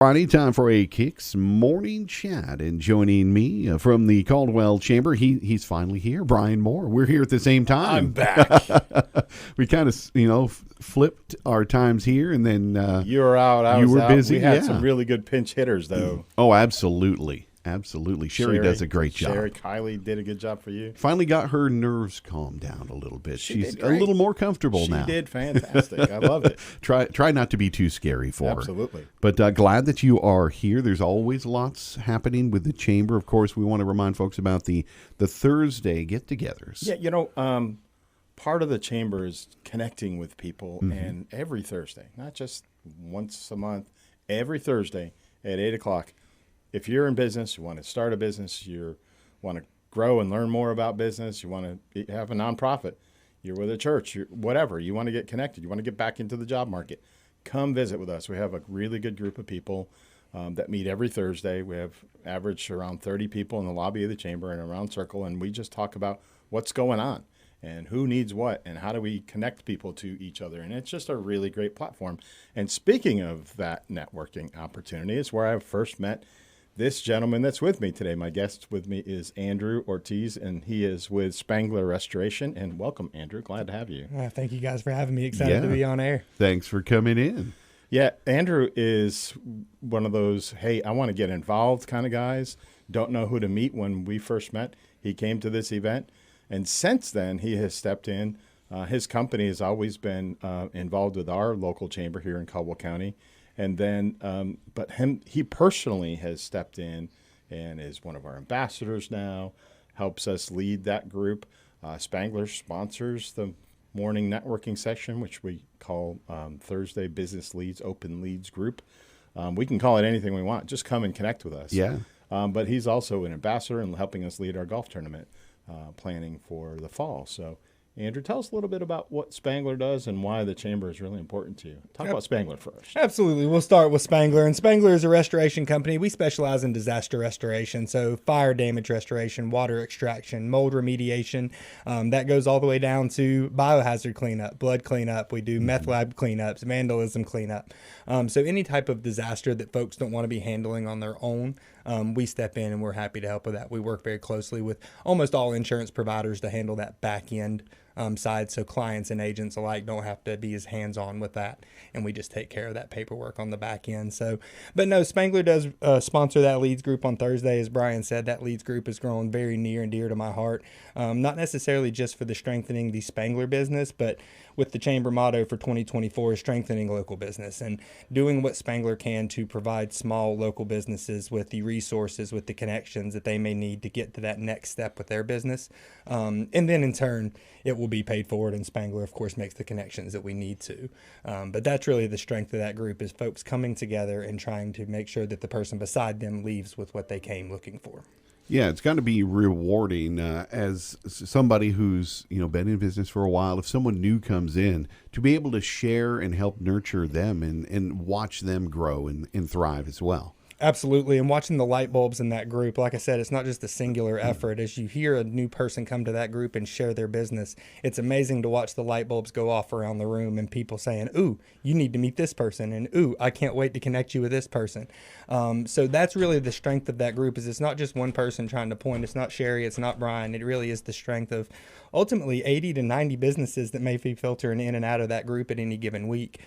Friday, time for a Kicks Morning Chat. And joining me from the Caldwell Chamber, he's finally here, Bryan Moore. We're here at the same time. I'm back. We kind of, flipped our times here, and then You were out. I you was were out. busy. We had yeah. some really good pinch hitters, though. Oh, absolutely. Absolutely. Sherry does a great job. Sherry, Kylie did a good job for you. Finally got her nerves calmed down a little bit. She's did a great. little more comfortable now. She did fantastic. I loved it. Try not to be too scary for her. Absolutely. But glad that you are here. There's always lots happening with the chamber. Of course, we want to remind folks about the Thursday get-togethers. Yeah, part of the chamber is connecting with people, and every Thursday, not just once a month, every Thursday at 8 o'clock, if you're in business, you want to start a business, you want to grow and learn more about business, you want to have a nonprofit, you're with a church, whatever, you want to get connected, you want to get back into the job market, come visit with us. We have a really good group of people that meet every Thursday. We have average around 30 people in the lobby of the chamber in a round circle, and we just talk about what's going on and who needs what and how do we connect people to each other. And it's just a really great platform. And speaking of that networking opportunity, it's where I first met this gentleman that's with me today. My guest with me is Andrew Ortiz, and he is with Spangler Restoration. And welcome, Andrew. Glad to have you. Thank you guys for having me. Excited to be on air. Thanks for coming in. Yeah, Andrew is one of those, hey, I want to get involved kind of guys. Don't know who to meet. When we first met, he came to this event. And since then, he has stepped in. His company has always been involved with our local chamber here in Caldwell County. And then, he personally has stepped in and is one of our ambassadors now, helps us lead that group. Spangler sponsors the morning networking session, which we call Thursday Business Leads, Open Leads Group. We can call it anything we want. Just come and connect with us. Yeah. But he's also an ambassador and helping us lead our golf tournament planning for the fall. So, Andrew, tell us a little bit about what Spangler does and why the chamber is really important to you. Talk about Spangler first. Absolutely. We'll start with Spangler. And Spangler is a restoration company. We specialize in disaster restoration, so fire damage restoration, water extraction, mold remediation. That goes all the way down to biohazard cleanup, blood cleanup. We do meth lab cleanups, vandalism cleanup. So any type of disaster that folks don't want to be handling on their own, we step in and we're happy to help with that. We work very closely with almost all insurance providers to handle that back end side, so clients and agents alike don't have to be as hands-on with that, and we just take care of that paperwork on the back end. So, but no, Spangler does sponsor that leads group on Thursday. As Bryan said, that leads group is growing very near and dear to my heart, not necessarily just for the strengthening the Spangler business, but with the chamber motto for 2024 is strengthening local business and doing what Spangler can to provide small local businesses with the resources, with the connections that they may need to get to that next step with their business. And then in turn, it will be paid forward, and Spangler, of course, makes the connections that we need to. But that's really the strength of that group, is folks coming together and trying to make sure that the person beside them leaves with what they came looking for. Yeah, it's got to be rewarding as somebody who's been in business for a while. If someone new comes in, to be able to share and help nurture them and watch them grow and thrive as well. Absolutely. And watching the light bulbs in that group, like I said, it's not just a singular effort. As you hear a new person come to that group and share their business, it's amazing to watch the light bulbs go off around the room and people saying, ooh, you need to meet this person. And ooh, I can't wait to connect you with this person. So that's really the strength of that group, is it's not just one person trying to point. It's not Sherry. It's not Bryan. It really is the strength of ultimately 80 to 90 businesses that may be filtering in and out of that group at any given week,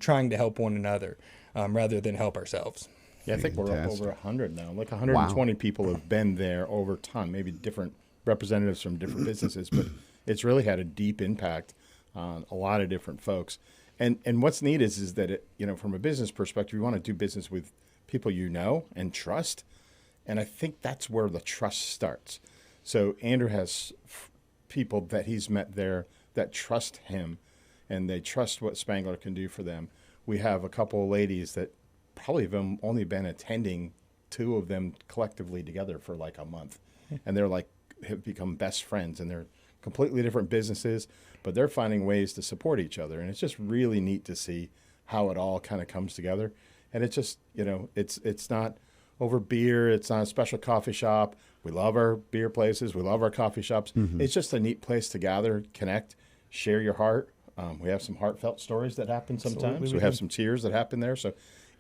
trying to help one another rather than help ourselves. Yeah, I think we're up over 100 now. Like 120 people have been there over time, maybe different representatives from different businesses, but it's really had a deep impact on a lot of different folks. And what's neat is that, from a business perspective, you want to do business with people you know and trust. And I think that's where the trust starts. So Andrew has people that he's met there that trust him, and they trust what Spangler can do for them. We have a couple of ladies that probably have only been attending, two of them collectively together for like a month. And they're have become best friends, and they're completely different businesses, but they're finding ways to support each other. And it's just really neat to see how it all kind of comes together. And it's just, it's not over beer. It's not a special coffee shop. We love our beer places. We love our coffee shops. It's just a neat place to gather, connect, share your heart. We have some heartfelt stories that happen sometimes. We have some tears that happen there. So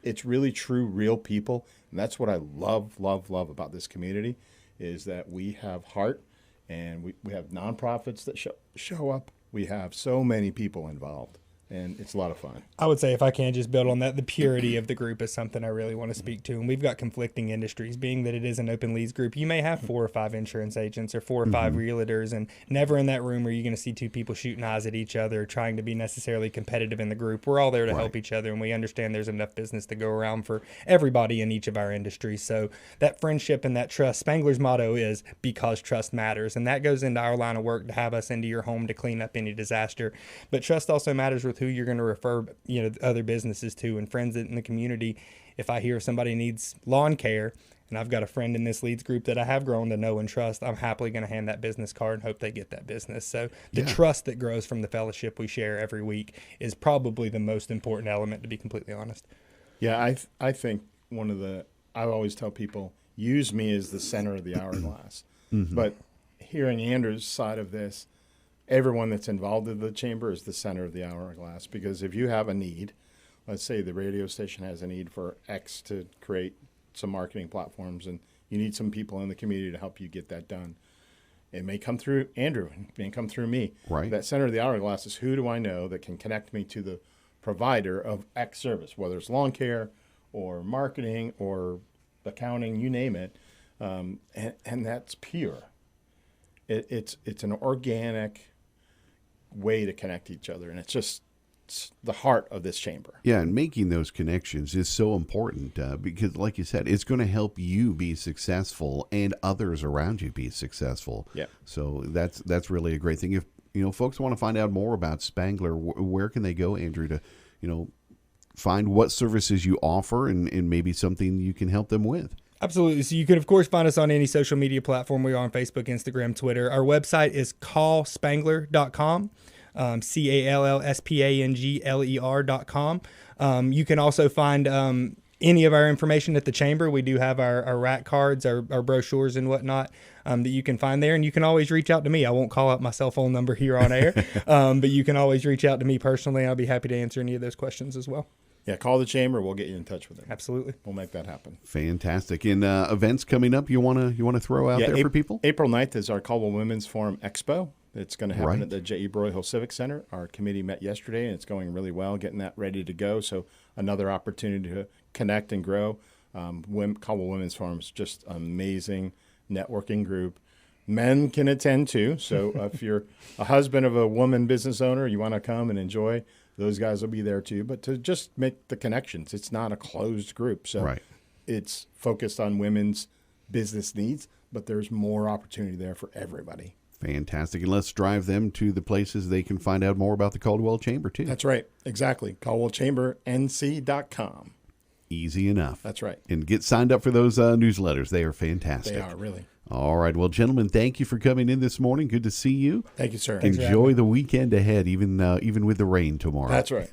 it's really true, real people. And that's what I love about this community is that we have heart and we have nonprofits that show up. We have so many people involved. And it's a lot of fun. I would say if I can just build on that, the purity of the group is something I really want to speak to. And we've got conflicting industries. Being that it is an open leads group, you may have 4 or 5 insurance agents or 4 or 5 realtors, and never in that room are you going to see 2 people shooting eyes at each other, trying to be necessarily competitive in the group. We're all there to help each other, and we understand there's enough business to go around for everybody in each of our industries. So that friendship and that trust, Spangler's motto is because trust matters. And that goes into our line of work to have us into your home to clean up any disaster. But trust also matters with who you're going to refer, other businesses to and friends in the community. If I hear somebody needs lawn care and I've got a friend in this leads group that I have grown to know and trust, I'm happily going to hand that business card and hope they get that business. So the trust that grows from the fellowship we share every week is probably the most important element, to be completely honest. Yeah, I think I always tell people, use me as the center of the hourglass. But hearing Andrew's side of this, everyone that's involved in the chamber is the center of the hourglass, because if you have a need, let's say the radio station has a need for X to create some marketing platforms and you need some people in the community to help you get that done. It may come through Andrew, it may come through me. Right. That center of the hourglass is who do I know that can connect me to the provider of X service, whether it's lawn care or marketing or accounting, you name it. And that's pure. It's an organic way to connect each other, and it's the heart of this chamber. Yeah, and making those connections is so important because, like you said, it's going to help you be successful and others around you be successful. Yeah. So that's really a great thing. If folks want to find out more about Spangler, where can they go, Andrew, to find what services you offer and maybe something you can help them with? Absolutely. So you can, of course, find us on any social media platform. We are on Facebook, Instagram, Twitter. Our website is callspangler.com, CALLSPANGLER.com. You can also find any of our information at the chamber. We do have our rack cards, our brochures and whatnot that you can find there. And you can always reach out to me. I won't call out my cell phone number here on air, but you can always reach out to me personally. I'll be happy to answer any of those questions as well. Yeah, call the chamber. We'll get you in touch with them. Absolutely. We'll make that happen. Fantastic. And events coming up you want to throw out there for people? April 9th is our Caldwell Women's Forum Expo. It's going to happen at the J.E. Broyhill Civic Center. Our committee met yesterday, and it's going really well, getting that ready to go. So another opportunity to connect and grow. Caldwell Women's Forum is just an amazing networking group. Men can attend too. So if you're a husband of a woman business owner, you want to come and enjoy, those guys will be there too. But to just make the connections, it's not a closed group. So it's focused on women's business needs, but there's more opportunity there for everybody. Fantastic. And let's drive them to the places they can find out more about the Caldwell Chamber too. That's right. Exactly. CaldwellChamberNC.com. Easy enough. That's right. And get signed up for those newsletters. They are fantastic. They are, really. All right. Well, gentlemen, thank you for coming in this morning. Good to see you. Thank you, sir. Enjoy the weekend ahead, even with the rain tomorrow. That's right.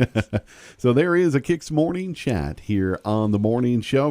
So there is a Kicks Morning Chat here on the morning show.